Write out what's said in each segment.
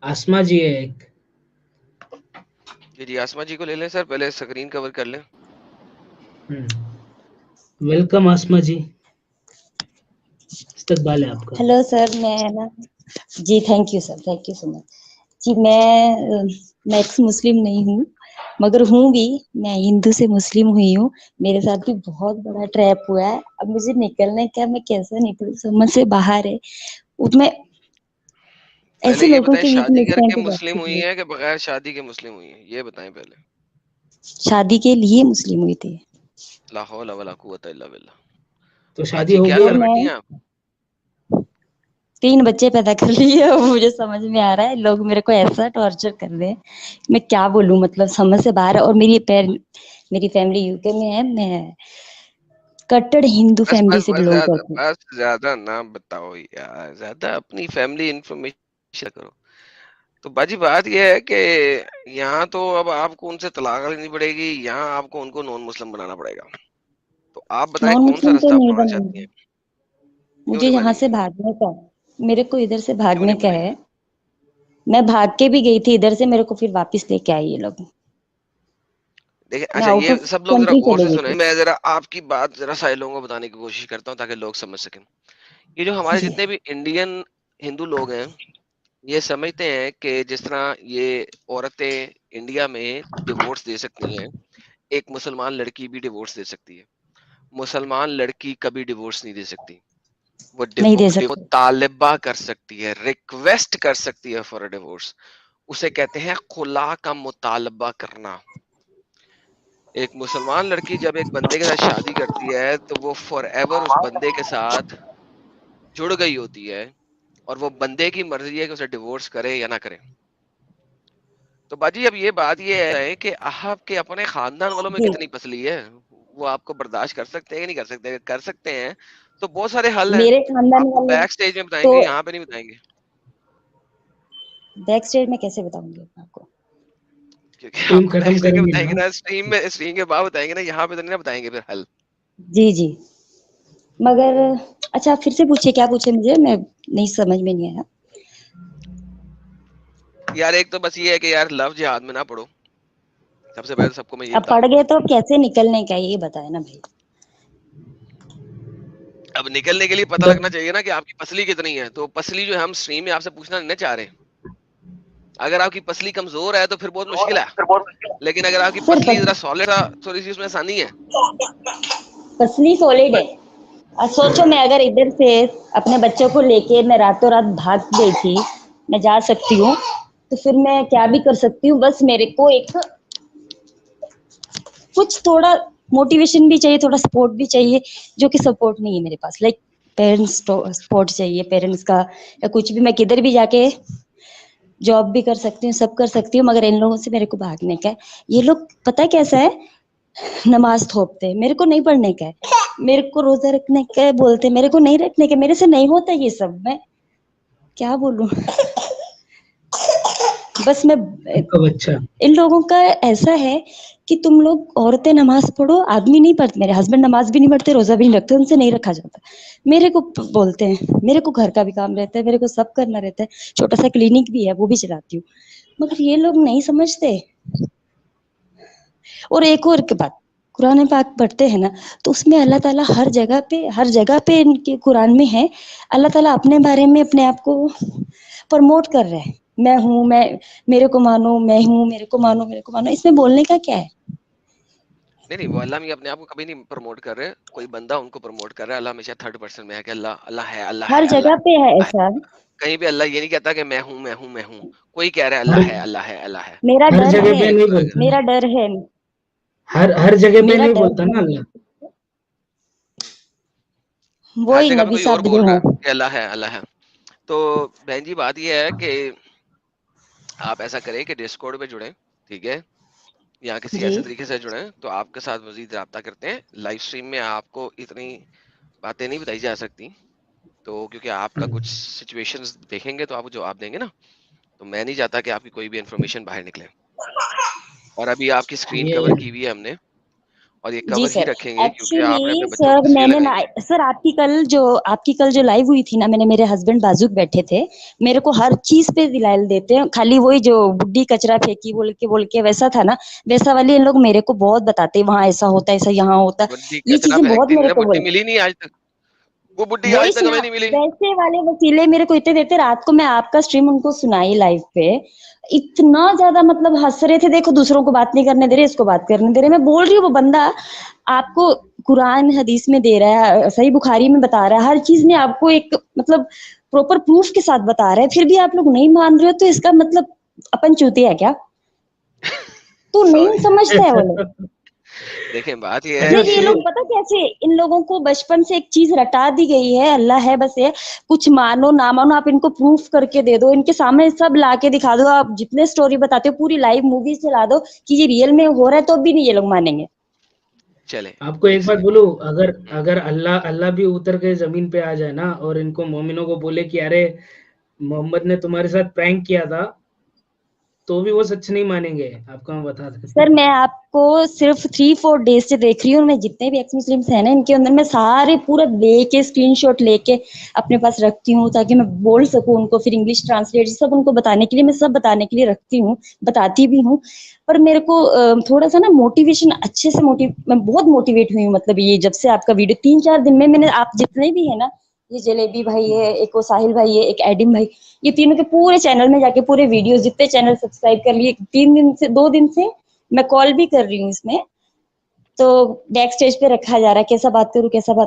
आसमा जी है एक। जी आसमा जी को ले लें सर, पहले स्क्रीन कवर कर लें। वेलकम आसमा जी, इस्तकबाल है आपका। हेलो सर, मैं ना जी thank you sir, thank you so much. जी मैं एक्स मुस्लिम नहीं हूँ, मगर हूँ भी। मैं हिंदू से मुस्लिम हुई हूँ। मेरे साथ भी बहुत बड़ा ट्रैप हुआ है। अब मुझे निकलने का, मैं कैसे निकलूं, समझ से बाहर है। उसमें पहले ऐसे ये लोगों बताएं, के बीच में शादी इस टाइम करके पे बात मुस्लिम हुई कीजिए। है कि बगैर शादी के मुस्लिम हुई है, ये बताएं पहले। शादी के लिए मुस्लिम हुई थी। ला हौला वला कुव्वता इल्ला बिल्लाह। तो शादी बाजी हो क्या गई और कर आप? बैठी मैं हैं आप? 3 बच्चे पैदा कर लिए। अब मुझे समझ में आ रहा है, लोग मेरे को ऐसा टॉर्चर कर रहे हैं, मैं क्या बोलूं, मतलब समझ से बाहर है। और मेरी फैमिली यूके में है। मैं कट्टर हिंदू बस फैमिली बस से बस बिलोंग ज्यादा करती हूँ। बस ज्यादा ना बताओ यार, ज्यादा अपनी फैमिली इंफॉर्मेशन करो। तो बाजी बात यह है कि यहाँ तो अब आपको उनसे तलाक लेनी पड़ेगी, यहाँ आपको उनको नॉन मुस्लिम बनाना पड़ेगा। तो आप बताएं नॉन कौन सा मुस्लिम तो रास्ता नहीं अपनाना चाहती बनेंगे। हैं? क्यों मुझे नहीं यहाँ से बनेंगे? भागने का, मेरे को इधर से क्यों भागने नहीं का बनेंगे? है। मैं भाग के भी गई थी इधर से, मेरे को फिर वापस लेके आई ये लोग। देखिए मैं अच्छा, आउट ये ऑफ सब लोग जरा कंट्री गौर चले से गई सुने, थी। मैं जरा आपकी बात जरा सारे लोगों को बताने की कोशिश करता हूँ ताकि लोग समझ सकें। ये जो हमारे जी जितने भी इंडियन हिंदू लोग हैं, ये समझते हैं कि जिस तरह ये औरतें इंडिया में डिवोर्स दे सकती हैं, एक मुसलमान लड़की भी डिवोर्स दे सकती है। मुसलमान लड़की कभी डिवोर्स नहीं दे सकती। नहीं दे वो सकते। तालिबा कर सकती है, रिक्वेस्ट कर सकती है फॉर अ डिवोर्स। उसे कहते हैं खुला का मुतालबा करना। एक मुसलमान लड़की जब एक बंदे के साथ शादी करती है तो वो फॉर एवर उस बंदे के साथ जुड़ गई होती है, और वो बंदे की मर्जी है कि उसे डिवोर्स करे या ना करे। तो बाजी अब ये बात ये है कि आपके अपने खानदान वालों में जी कितनी पसली है, वो आपको बर्दाश्त कर सकते हैं कि नहीं कर सकते? अगर कर सकते हैं तो बहुत सारे हल हैं, मेरे खानदान आपको वाले बैक स्टेज में तो, बताएंगे, यहाँ पे नहीं बताएंगे। बैक स्टेज में कैसे बताऊंगी आपको। क्योंकि स्ट्रीम आपको बैक खत्म स्टेज में करेंगे बताएंगे ना। ना, स्ट्रीम के बाद बताएंगे ना, यहाँ पे तो नहीं ना बताएंगे फिर हल। जी जी, मगर अच्छा, आप फिर से पूछिए, क्या पूछे मुझे, मैं नहीं, समझ में नहीं आया। यार एक तो बस ये है कि यार लव जिहाद में ना पड़ो, सबसे पहले तो सबको मैं ये अब बता पढ़ दूं। गए तो अब कैसे निकलने का, ये बताए ना भाई। अब निकलने के लिए पता बट लगना चाहिए ना कि आपकी पसली कितनी है। तो पसली जो है हम स्ट्रीम में आपसे पूछना नहीं ना चाह रहे। अगर आपकी पसली कमजोर है तो फिर बहुत मुश्किल है, लेकिन अगर आपकी सर पसली जरा सॉलिड है, थोड़ी सी उसमें आसानी है। पसली सॉलिड है। अब सोचो, मैं अगर इधर से अपने बच्चों को लेके मैं रातों रात भाग गई थी, मैं जा सकती हूँ, तो फिर मैं क्या भी कर सकती हूँ। बस मेरे को एक कुछ थोड़ा मोटिवेशन भी चाहिए, थोड़ा सपोर्ट भी चाहिए, जो कि सपोर्ट नहीं है मेरे पास। लाइक पेरेंट्स सपोर्ट चाहिए, पेरेंट्स का, या कुछ भी। मैं किधर भी जाके जॉब भी कर सकती हूँ, सब कर सकती हूँ, मगर इन लोगों से मेरे को भागने का है। ये लोग पता है कैसा है, नमाज थोपते हैं, मेरे को नहीं पढ़ने का है। मेरे को रोजा रखने का है बोलते हैं, मेरे को नहीं रखने का, मेरे से नहीं होता ये सब। मैं क्या बोलूं। बस मैं, आपका बच्चा। इन लोगों का ऐसा है कि तुम लोग औरतें नमाज पढ़ो, आदमी नहीं पढ़ते। मेरे हस्बैंड नमाज भी नहीं पढ़ते, रोजा भी नहीं रखते, उनसे नहीं रखा जाता। मेरे को बोलते हैं, मेरे को घर का भी काम रहता है, मेरे को सब करना रहता है, छोटा सा क्लिनिक भी है, वो भी चलाती हूँ, मगर ये लोग नहीं समझते। और एक और की बात, कुरान पाक पढ़ते हैं ना, तो उसमें अल्लाह ताला हर जगह पे इनके कुरान में है, अल्लाह ताला अपने बारे में अपने आप को प्रमोट कर रहे हैं। मैं हूँ, मैं, मेरे को मानो, मैं हूँ, मेरे को मानो, मेरे को मानो, इसमें बोलने का क्या है। नहीं नहीं, वो अल्लाह में अपने आप को कभी नहीं प्रमोट कर रहे, कोई बंदा उनको प्रमोट कर रहा है। अल्लाह हमेशा थर्ड पर्सन में है कि अल्लाह अल्लाह है, अल्लाह हर है, जगह पे है अल्लाह है। ऐसा। कहीं भी अल्लाह ये नहीं कहता कि मैं हूं मैं हूं मैं हूं। कोई कह रहा है हर अल्लाह है, अल्लाह है, अल्लाह है। मेरा हर डर जगह है, पे नहीं बोलता ना। मेरा डर है, हर जगह पे मेरा नहीं डर बोलता है। ना अल्लाह। हर वही जगह पे नबी कोई और साहब बोल जो रहा है। है कि अल्लाह है, अल्लाह है। तो बहन जी बात ये है कि आप ऐसा करें कि डिस्कॉर्ड पे जुड़े, ठीक है, या किसी जी ऐसे तरीके से जुड़े तो आपके साथ मजीद रब्ता करते हैं। लाइव स्ट्रीम में आपको इतनी बातें नहीं बताई जा सकती, तो क्योंकि आपका कुछ सिचुएशंस देखेंगे तो आप जवाब देंगे ना। तो मैं नहीं चाहता कि आपकी कोई भी इंफॉर्मेशन बाहर निकले। और अभी आपकी स्क्रीन ये कवर की हुई है हमने, और ये जी कवर ही सर, रखेंगे क्योंकि आपने अपने एक्चुअली बच्चों सर की तस्वीर मैंने ना लगाई है। सर आपकी कल जो लाइव हुई थी ना, मैंने मेरे हस्बैंड बाजू बैठे थे, मेरे को हर चीज पे दिलाल देते हैं, खाली वही जो बुड्ढी कचरा फेंकी बोल के वैसा था ना, वैसा वाले इन लोग मेरे को बहुत बताते हैं, वहाँ ऐसा होता है, ऐसा यहाँ होता है, बुड्ढी ये कचरा चीजें बहुत फेंकती नहीं मेरे ना, को बुड्ढी बोले। मिली नहीं आज तक, वो बुड्ढी आज वॉइस तक ना हमें नहीं मिली। वैसे वाले वसीले मेरे को इतने देते, रात को मैं आपका स्ट्रीम उनको सुनाई लाइव पे, इतना ज्यादा मतलब हंस रहे थे, देखो दूसरों को बात नहीं करने दे रहे, इसको बात करने दे रहे, मैं बोल रही हूँ वो बंदा आपको कुरान हदीस में दे रहा है, सही बुखारी में बता रहा है, हर चीज में आपको एक मतलब प्रॉपर प्रूफ के साथ बता रहा है, फिर भी आप लोग नहीं मान रहे हो, तो इसका मतलब अपन चूतिया है क्या? तो नहीं सॉरी, समझता है वो लोग। देखें बात ये है अच्छा फिर ये कि लोग पता कैसे, इन लोगों को बचपन से एक चीज रटा दी गई है, अल्लाह है बस, ये कुछ मानो ना मानो आप इनको प्रूफ करके दे दो, इनके सामने सब लाके दिखा दो, आप जितने स्टोरी बताते हो पूरी लाइव मूवी चला दो कि ये रियल में हो रहा है, तो भी नहीं ये लोग मानेंगे। चले आपको एक बात बोलूं, अगर हम्म, अगर अल्लाह अल्लाह भी उतर के जमीन पे आ जाए ना और इनको मोमिनों को बोले कि अरे मोहम्मद ने तुम्हारे साथ प्रैंक किया था, तो भी वो सच नहीं मानेंगे, आपको मैं बता दूं। सर मैं आपको सिर्फ 3-4 डेज से देख रही हूँ, मैं जितने भी एक्स मुस्लिम्स हैं ना, इनके अंदर मैं सारे पूरा लेके स्क्रीनशॉट लेके अपने पास रखती हूँ, ताकि मैं बोल सकूँ उनको, फिर इंग्लिश ट्रांसलेट सब उनको बताने के लिए, मैं सब बताने के लिए रखती हूँ, बताती भी हूँ। पर मेरे को थोड़ा सा ना मोटिवेशन अच्छे से मैं बहुत मोटिवेट हुई हूँ, मतलब ये जब से आपका वीडियो 3-4 दिन में मैंने, आप जितने भी है ना, ये जलेबी भाई है, एक वो साहिल भाई है, एक एडिम भाई, ये तीनों के पूरे चैनल में जाके पूरे वीडियोस जितने चैनल सब्सक्राइब कर लिए, 2 दिन से मैं कॉल भी कर रही हूँ इसमें, तो बैक स्टेज पे रखा जा रहा है, कैसा बात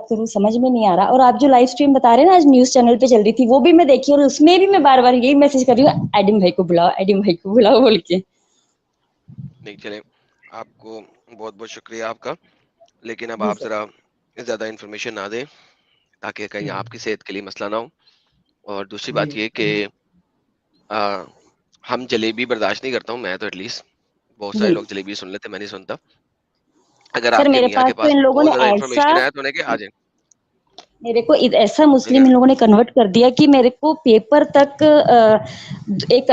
करूं समझ में नहीं आ रहा। और आप जो लाइव स्ट्रीम बता रहे हैं ना, आज न्यूज चैनल पे चल रही थी, वो भी मैं देखी, और उसमें भी मैं बार बार यही मैसेज कर रही हूँ, एडिम भाई को बुलाओ, एडिम भाई को बुलाओ बोल के। नहीं चले, आपको बहुत बहुत शुक्रिया आपका, लेकिन अब जी आप सर। जरा ज्यादा इन्फॉर्मेशन ना दें ताकि कहीं आपकी सेहत के लिए मसला ना हो। और दूसरी बात ये कि आ, हम जलेबी बर्दाश्त नहीं करता हूँ मैं तो, एटलीस्ट बहुत सारे जी लोग जलेबी सुन लेते, मैं नहीं सुनता। अगर सर, आपके मेरे मियाँ पास के तो पास इन लोगों बहुत ने ज्यादा ऐसा, इन्फॉर्मेशन है तो उन्हें आ जाए। मेरे को ऐसा मुस्लिम देखिए, इन लोगों ने कन्वर्ट कर दिया कि मेरे को पेपर तक एक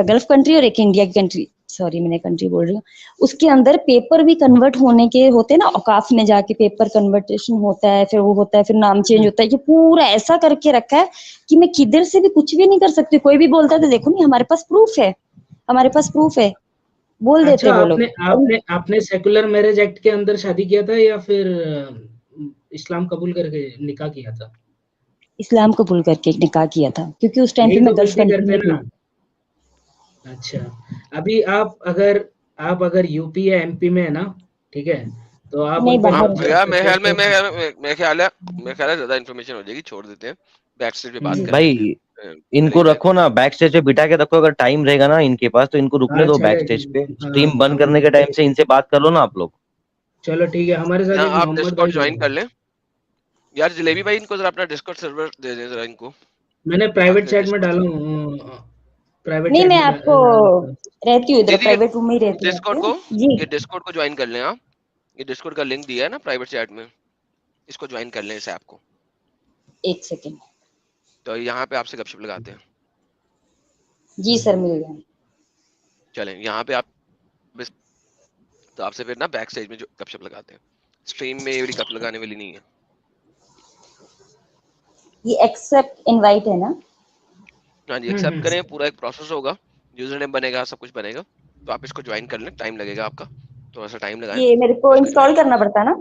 गल्फ कंट्री और एक इंडिया की कंट्री, सॉरी मैंने कंट्री बोल रही हूँ, उसके अंदर पेपर भी कन्वर्ट होने के होते हैं ना, औकाफ में जाके पेपर कन्वर्टेशन होता है, फिर वो होता है, फिर नाम चेंज होता है, ये पूरा ऐसा करके रखा है कि मैं किधर से भी कुछ भी नहीं कर सकती, कोई भी बोलता है तो देखो नहीं हमारे पास प्रूफ है, हमारे पास प्रूफ है, बोल देते अच्छा, वो आपने लोग। आपने आपने सेकुलर मैरिज एक्ट के अंदर शादी किया था या फिर इस्लाम कबूल करके निकाह किया था? इस्लाम कबूल करके निकाह किया था, क्योंकि उस टाइम पे यही तो मैं गल्फ गलती कंट्री करते में हैं थी। ना। अच्छा, अभी आप अगर यूपी या एमपी में है ना, ठीक है, तो आप नहीं उन पे हाँ बाहर। सर्च कर यार, सकते हैं तो। मेरे ख्याल है ज्यादा इन्फॉर्मेशन हो जाएगी, छोड़ देते हैं, बैक स्टेज पे बात जी कर लेंगे। भाई इनको चलिए मैं रखो ना बैक स्टेज पे बिठा के रखो, अगर टाइम रहेगा ना इनके पास तो इनको रुकने हाँ दो बैक चलेगी। स्टेज पे, हाँ स्ट्रीम बंद करने के टाइम से इनसे बात कर लो ना आप लोग। चलो ठीक है, हमारे साथ यहाँ एक आप मोहम्मद डिस्कॉर्ड भाई ज्वाइन जुड़े कर हैं। लें। यार जलेबी भाई, इनको जरा अपना डिस्कॉर्ड सर्वर दे दें जरा इनको, मैंने बात प्राइवेट करें चैट में डिस्कॉर्ड डाला से। हूँ, प्राइवेट नहीं, चैट मैं में आपको डाल रखा है। रहती हूँ इधर, दे दीजिए प्राइवेट रूम में ही रहती हूँ डिस्कॉर्ड आपके। को, जी ये डिस्कॉर्ड को ज्वाइन कर लें आप, ये डिस्कॉर्ड का लिंक दिया है ना प्राइवेट चैट में, इसको ज्वाइन कर लें इस ऐप को, एक सेकेंड। तो यहाँ पे आपसे गपशप लगाते हैं। जी सर, मिल गया। चलें यहाँ पे आप तो आपसे फिर ना बैक स्टेज में जो गपशप लगाते हैं, स्ट्रीम में ये वाली गप लगाने वाली नहीं है। ये एक्सेप्ट इनवाइट है ना? हाँ जी, हम्म एक्सेप्ट हम्म करें, पूरा एक प्रोसेस होगा, यूजर नेम बनेगा, सब कुछ बनेगा, तो आप इसको ज्वाइन कर लें, टाइम लगेगा आपका, थोड़ा सा टाइम लगाएं, ये मेरे को इसको ज्वाइन इंस्टॉल कर करना लें। पड़ता है ना?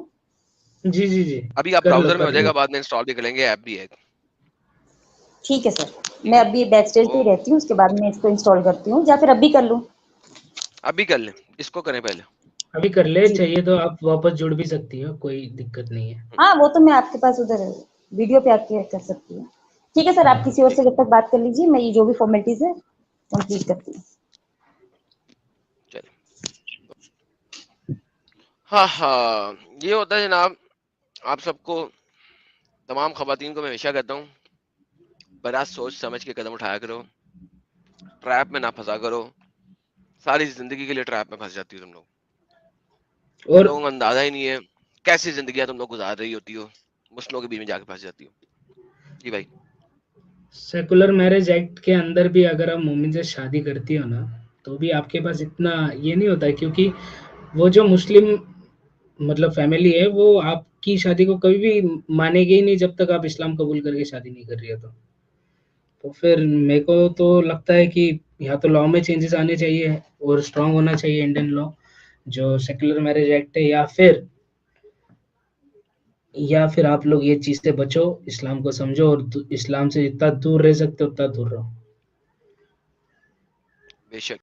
जी जी जी, अभी आप कर लो ब्राउजर में हो कर लो। जाएगा, बाद में इंस्टॉल भी कर लेंगे, ऐप भी है एक, ठीक है सर, ठीक मैं है। अभी बैक स्टेज पे ही ओ, रहती हूँ, उसके बाद में इसको इंस्टॉल करती हूँ, या फिर अभी कर लूँ? अभी कर लें, इसको करें पहले। अभी कर ले, जी चाहिए तो आप वापस जुड़ भी सकती हो, कोई दिक्कत नहीं है। हाँ, वो तो मैं आपके पास उधर वीडियो पे आके कर सकती हूँ। ठीक है सर, आप किसी और ठीक, से जब तक बात कर लीजिए, मैं ये जो भी फॉर्मेलिटीज है कंप्लीट करती हूँ। चलिए। हाँ हाँ, ये होता है जनाब, आप सबको, तमाम खवातीन को मैं हमेशा कहता हूँ, बड़ा सोच समझ के कदम उठाया करो, ट्रैप में ना फंसा करो, सारी जिंदगी के लिए ट्रैप में फंस जाती हो तुम और लोगों को अंदाजा ही नहीं है कैसी जिंदगी तुम लोग गुजार रही होती हो, मुस्लिमों के बीच में जाके फंस जाती हो। जी भाई। सेकुलर मैरिज एक्ट के अंदर भी अगर आप मोमिन से शादी करती हो ना, तो भी आपके पास इतना ये नहीं होता है, क्योंकि वो जो मुस्लिम मतलब फैमिली है वो आपकी शादी को कभी भी मानेगी ही नहीं जब तक आप इस्लाम कबूल करके शादी नहीं कर रही हो तो फिर मेरे को तो लगता है कि या तो लॉ में चेंजेस आने चाहिए और स्ट्रांग होना चाहिए इंडियन लॉ जो सेकुलर मैरिज एक्ट है या फिर आप लोग ये चीज से बचो इस्लाम को समझो और इस्लाम से जितना दूर रह सकते हो उतना दूर रहो बेशक